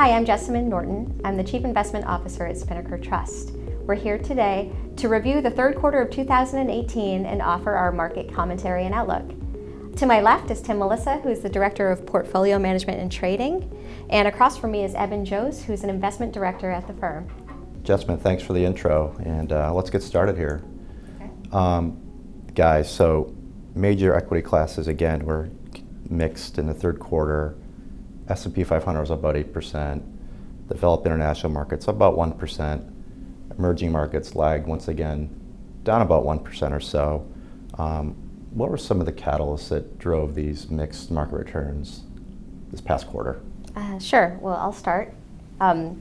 Hi, I'm Jessamine Norton. I'm the Chief Investment Officer at Spinnaker Trust. We're here today to review the third quarter of 2018 and offer our market commentary and outlook. To my left is Tim Melissa, who is the Director of Portfolio Management and Trading, and across from me is Evan Jose, who's an Investment Director at the firm. Jessamine, thanks for the intro, and let's get started here. Okay. Guys, so major equity classes, again, were mixed in the third quarter. S&P 500 was about 8%, developed international markets about 1%, emerging markets lagged once again, down about 1% or so. What were some of the catalysts that drove these mixed market returns this past quarter? Sure, well, I'll start. So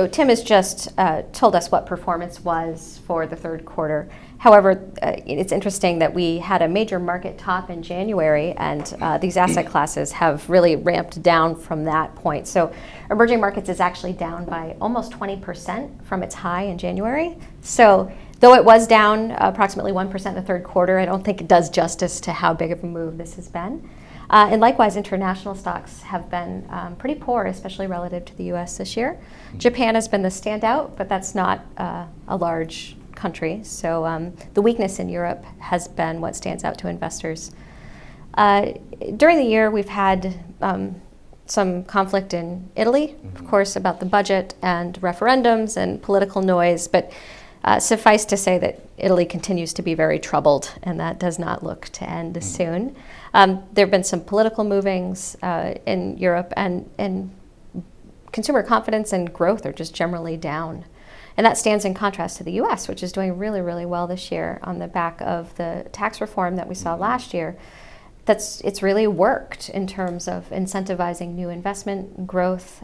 Tim has just told us what performance was for the third quarter. However, it's interesting that we had a major market top in January, and these asset classes have really ramped down from that point. So emerging markets is actually down by almost 20% from its high in January. So though it was down approximately 1% in the third quarter, I don't think it does justice to how big of a move this has been. And likewise, international stocks have been pretty poor, especially relative to the US this year. Japan has been the standout, but that's not a large country. So the weakness in Europe has been what stands out to investors. During the year, we've had some conflict in Italy, of course, about the budget and referendums and political noise, but suffice to say that Italy continues to be very troubled, and that does not look to end soon. There have been some political movings in Europe, and consumer confidence and growth are just generally down. And that stands in contrast to the US, which is doing really, really well this year on the back of the tax reform that we saw last year. It's really worked in terms of incentivizing new investment growth.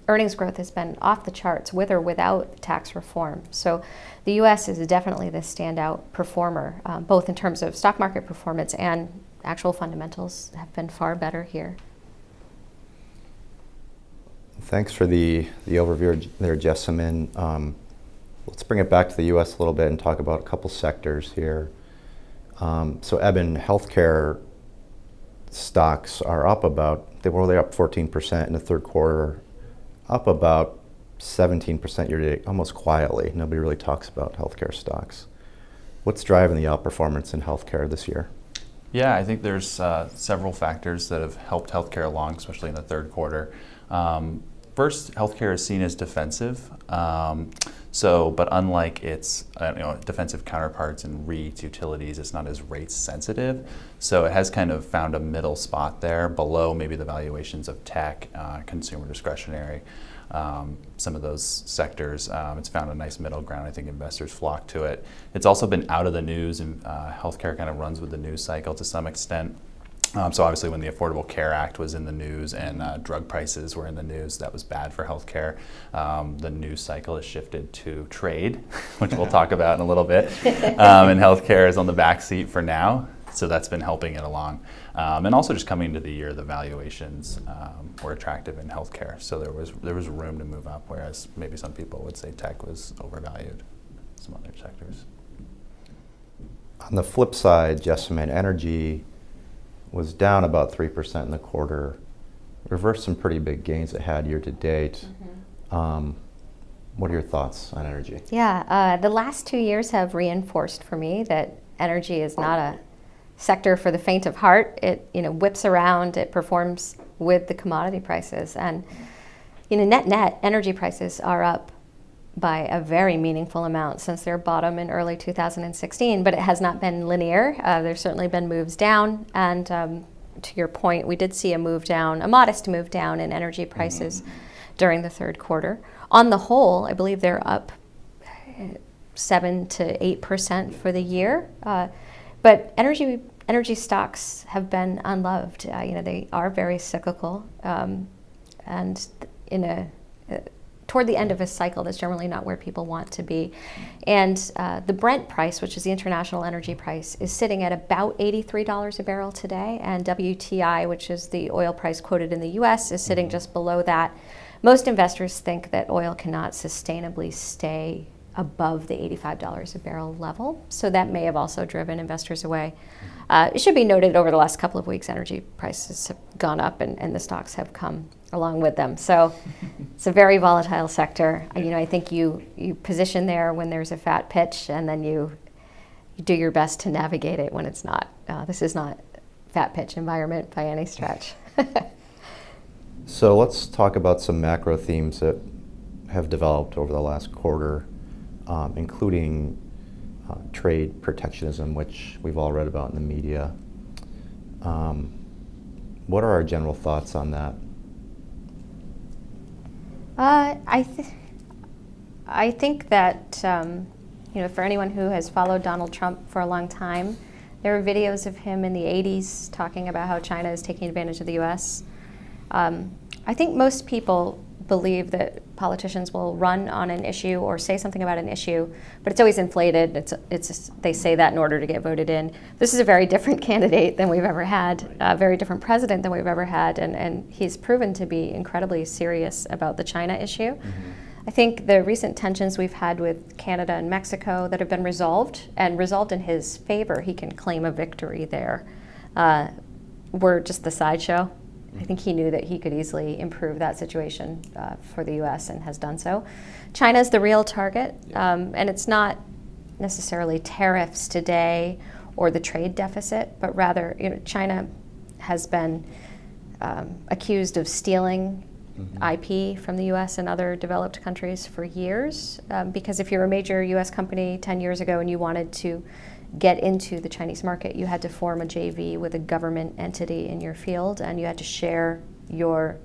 Earnings growth has been off the charts with or without tax reform. So the US is definitely the standout performer, both in terms of stock market performance and actual fundamentals have been far better here. Thanks for the overview there, Jessamine. Let's bring it back to the US a little bit and talk about a couple sectors here. So Evan, healthcare stocks are up they were up 14% in the third quarter, up about 17% year to date, almost quietly. Nobody really talks about healthcare stocks. What's driving the outperformance in healthcare this year? Yeah, I think there's several factors that have helped healthcare along, especially in the third quarter. First, healthcare is seen as defensive. But unlike its defensive counterparts in REITs, utilities, it's not as rate sensitive. So it has kind of found a middle spot there below maybe the valuations of tech, consumer discretionary, some of those sectors. It's found a nice middle ground. I think investors flock to it. It's also been out of the news, and healthcare kind of runs with the news cycle to some extent. So obviously when the Affordable Care Act was in the news and drug prices were in the news, that was bad for healthcare. The news cycle has shifted to trade, which we'll talk about in a little bit. And healthcare is on the back seat for now, so that's been helping it along. And also just coming into the year, the valuations were attractive in healthcare, so there was room to move up, whereas maybe some people would say tech was overvalued, some other sectors. On the flip side, Jessamine, energy was down about 3% in the quarter, reversed some pretty big gains it had year to date. What are your thoughts on energy? Yeah, the last 2 years have reinforced for me that energy is not a sector for the faint of heart. It whips around, it performs with the commodity prices, and net energy prices are up by a very meaningful amount since their bottom in early 2016, but it has not been linear. There's certainly been moves down, and to your point, we did see a modest move down in energy prices during the third quarter. On the whole, I believe they're up 7 to 8% for the year, but energy stocks have been unloved. They are very cyclical, and toward the end of a cycle, that's generally not where people want to be. And the Brent price, which is the international energy price, is sitting at about $83 a barrel today. And WTI, which is the oil price quoted in the US, is sitting just below that. Most investors think that oil cannot sustainably stay above the $85 a barrel level. So that may have also driven investors away. It should be noted over the last couple of weeks, energy prices have gone up and the stocks have come along with them. So it's a very volatile sector. I think you position there when there's a fat pitch, and then you do your best to navigate it when it's not. This is not fat pitch environment by any stretch. So let's talk about some macro themes that have developed over the last quarter, including trade protectionism, which we've all read about in the media. What are our general thoughts on that? I think that for anyone who has followed Donald Trump for a long time, there are videos of him in the 80s talking about how China is taking advantage of the U.S. I think most people believe that politicians will run on an issue or say something about an issue, but it's always inflated. They say that in order to get voted in. This is a very different candidate than we've ever had, a very different president than we've ever had, and he's proven to be incredibly serious about the China issue. Mm-hmm. I think the recent tensions we've had with Canada and Mexico that have been resolved in his favor, he can claim a victory there, were just the sideshow. I think he knew that he could easily improve that situation for the U.S. and has done so. China's the real target, and it's not necessarily tariffs today or the trade deficit, but rather China has been accused of stealing IP from the U.S. and other developed countries for years, because if you're a major U.S. company 10 years ago and you wanted to get into the Chinese market, you had to form a JV with a government entity in your field, and you had to share your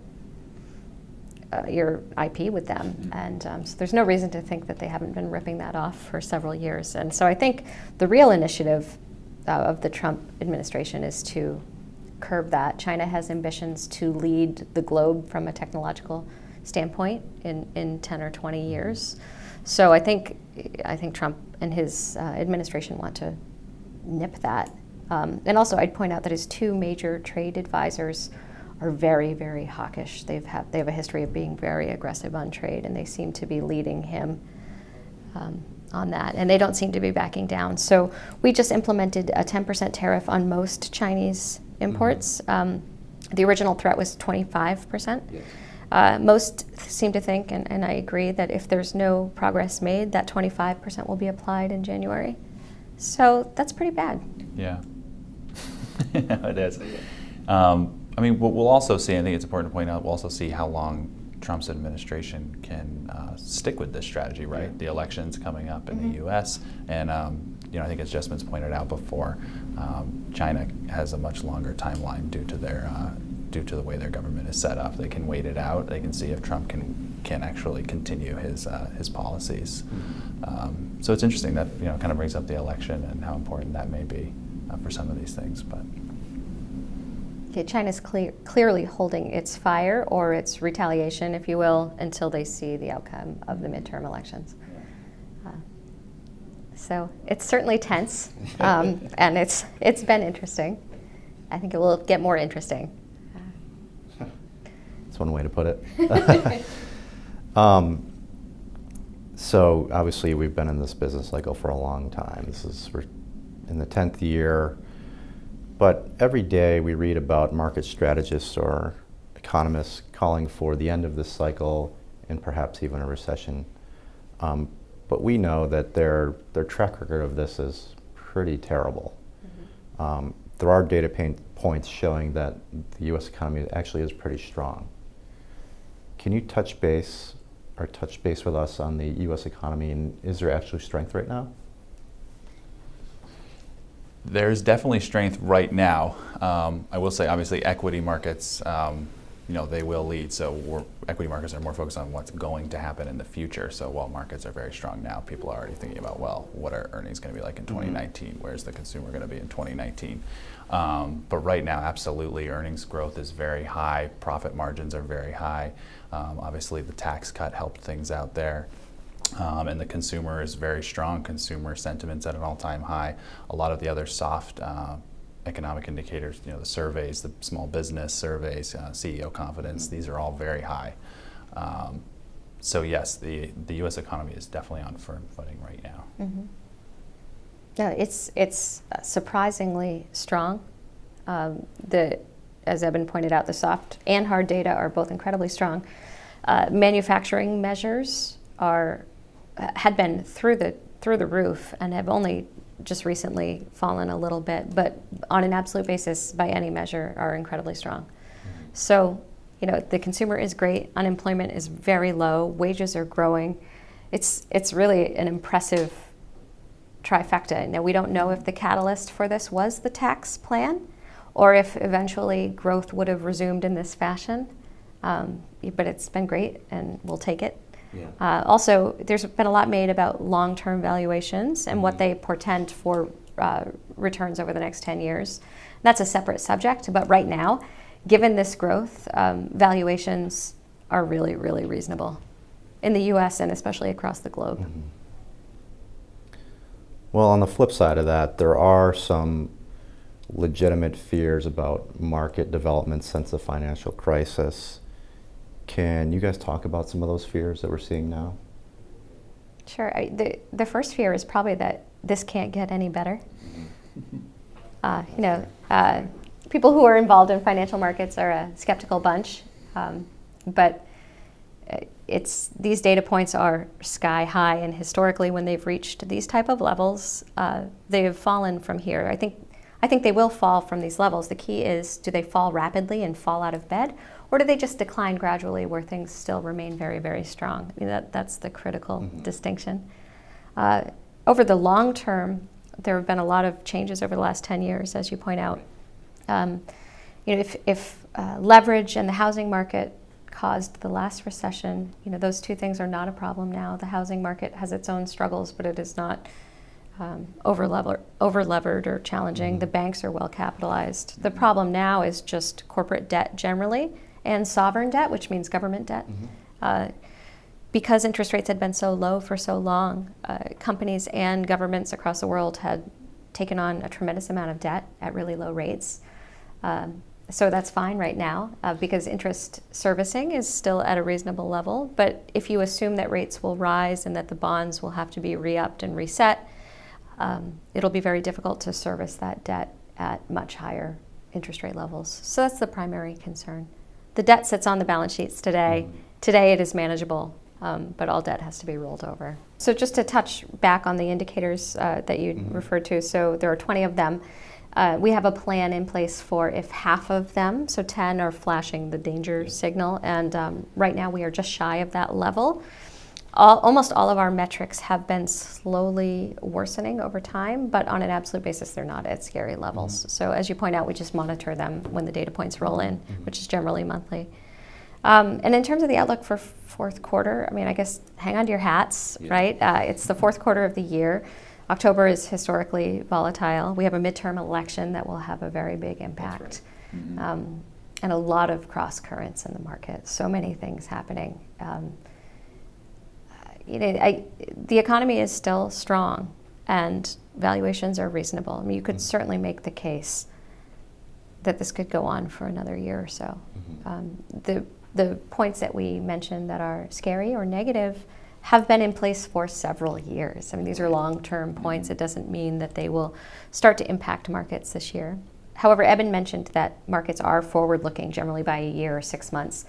IP with them. And so there's no reason to think that they haven't been ripping that off for several years. And so I think the real initiative of the Trump administration is to curb that. China has ambitions to lead the globe from a technological standpoint in 10 or 20 years. So I think Trump and his administration want to nip that. And also, I'd point out that his two major trade advisors are very, very hawkish. They have a history of being very aggressive on trade, and they seem to be leading him on that. And they don't seem to be backing down. So we just implemented a 10% tariff on most Chinese imports. The original threat was 25%. Yes. Most seem to think, and I agree, that if there's no progress made, that 25% will be applied in January. So that's pretty bad. Yeah, it is. We'll also see, I think it's important to point out, we'll also see how long Trump's administration can stick with this strategy, right? Yeah. The election's coming up in the U.S., and I think as Jessamyn's pointed out before, China has a much longer timeline due to the way their government is set up. They can wait it out. They can see if Trump can actually continue his policies. So it's interesting that kind of brings up the election and how important that may be for some of these things. But okay, China's clearly holding its fire, or its retaliation, if you will, until they see the outcome of the midterm elections. So it's certainly tense, and it's been interesting. I think it will get more interesting. That's one way to put it. So obviously we've been in this business cycle for a long time. We're in the 10th year, but every day we read about market strategists or economists calling for the end of this cycle and perhaps even a recession. But we know that their track record of this is pretty terrible. There are data points showing that the U.S. economy actually is pretty strong. Can you touch base with us on the U.S. economy, and is there actually strength right now? There's definitely strength right now. I will say, obviously, equity markets, they will lead. So equity markets are more focused on what's going to happen in the future. So while markets are very strong now, people are already thinking about, well, what are earnings going to be like in 2019? Where's the consumer going to be in 2019? But right now, absolutely, earnings growth is very high. Profit margins are very high. Obviously, the tax cut helped things out there. And the consumer is very strong. Consumer sentiment's at an all-time high. A lot of the other soft economic indicators, the surveys, the small business surveys, CEO confidence, these are all very high. So yes, the U.S. economy is definitely on firm footing right now. Mm-hmm. Yeah, it's surprisingly strong. As Eben pointed out, the soft and hard data are both incredibly strong. Manufacturing measures had been through the roof and have only just recently fallen a little bit, but on an absolute basis, by any measure, are incredibly strong. So, the consumer is great. Unemployment is very low. Wages are growing. It's really an impressive trifecta. Now, we don't know if the catalyst for this was the tax plan, or if eventually growth would have resumed in this fashion. But it's been great, and we'll take it. Yeah. Also, there's been a lot made about long-term valuations and what they portend for returns over the next 10 years. That's a separate subject, but right now, given this growth, valuations are really, really reasonable in the U.S. and especially across the globe. Mm-hmm. Well, on the flip side of that, there are some legitimate fears about market development since the financial crisis. Can you guys talk about some of those fears that we're seeing now? Sure. The first fear is probably that this can't get any better. People who are involved in financial markets are a skeptical bunch, but these data points are sky high, and historically, when they've reached these type of levels, they have fallen from here. I think they will fall from these levels. The key is, do they fall rapidly and fall out of bed, or do they just decline gradually where things still remain very, very strong? I mean, that's the critical distinction. Over the long term, there have been a lot of changes over the last 10 years, as you point out. If leverage and the housing market caused the last recession, those two things are not a problem now. The housing market has its own struggles, but it is not over-levered or challenging. The banks are well capitalized. The problem now is just corporate debt generally and sovereign debt, which means government debt. Because interest rates had been so low for so long, companies and governments across the world had taken on a tremendous amount of debt at really low rates. So that's fine right now because interest servicing is still at a reasonable level. But if you assume that rates will rise and that the bonds will have to be re-upped and reset, it'll be very difficult to service that debt at much higher interest rate levels. So that's the primary concern. The debt sits on the balance sheets today. Today it is manageable, but all debt has to be rolled over. So just to touch back on the indicators that you referred to, so there are 20 of them. We have a plan in place for if half of them, so 10 are flashing the danger signal, and right now we are just shy of that level. Almost all of our metrics have been slowly worsening over time, but on an absolute basis, they're not at scary levels. So as you point out, we just monitor them when the data points roll in, which is generally monthly. And in terms of the outlook for fourth quarter, I mean, I guess hang on to your hats, right? It's the fourth quarter of the year. October is historically volatile. We have a midterm election that will have a very big impact. And a lot of cross currents in the market. So many things happening. The economy is still strong and valuations are reasonable. I mean, you could certainly make the case that this could go on for another year or so. The points that we mentioned that are scary or negative have been in place for several years. I mean, these are long-term points. It doesn't mean that they will start to impact markets this year. However, Eben mentioned that markets are forward-looking generally by a year or 6 months.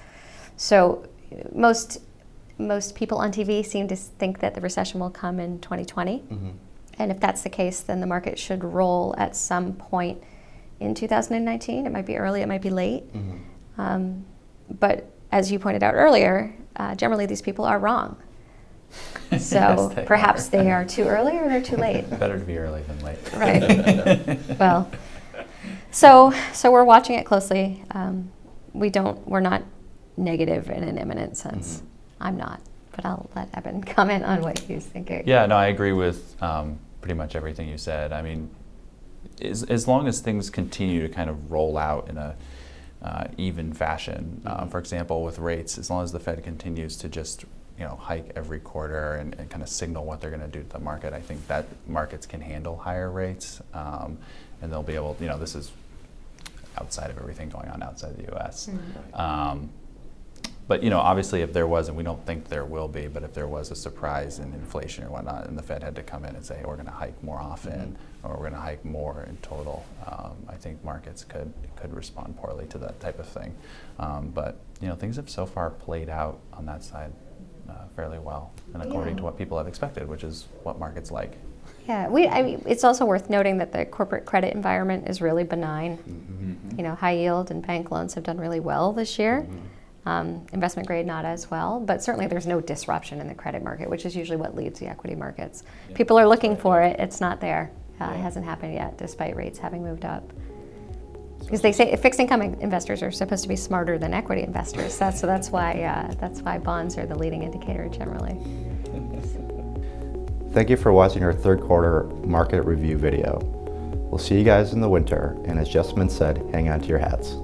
So most people on TV seem to think that the recession will come in 2020. And if that's the case, then the market should roll at some point in 2019. It might be early, it might be late. But as you pointed out earlier, generally these people are wrong. So Yes, perhaps they are too early or they're too late. Better to be early than late. Right. Well, so we're watching it closely. We're not negative in an imminent sense. I'm not, but I'll let Eben comment on what he's thinking. Yeah, no, I agree with pretty much everything you said. I mean, as long as things continue to kind of roll out in a even fashion, for example, with rates, as long as the Fed continues to just hike every quarter and kind of signal what they're going to do to the market, I think that markets can handle higher rates, and they'll be able. This is outside of everything going on outside the U.S. But obviously, if there was, and we don't think there will be, but if there was a surprise in inflation or whatnot, and the Fed had to come in and say, hey, we're going to hike more often, or we're going to hike more in total, I think markets could respond poorly to that type of thing. But things have so far played out on that side fairly well, and according to what people have expected, which is what markets like. Yeah, I mean, it's also worth noting that the corporate credit environment is really benign. High yield and bank loans have done really well this year. Investment grade not as well, but certainly there's no disruption in the credit market, which is usually what leads the equity markets. People are looking for it, it's not there. It hasn't happened yet, despite rates having moved up. Because they say fixed income investors are supposed to be smarter than equity investors, so that's why bonds are the leading indicator generally. Thank you for watching our third quarter market review video. We'll see you guys in the winter, and as Jessamine said, hang on to your hats.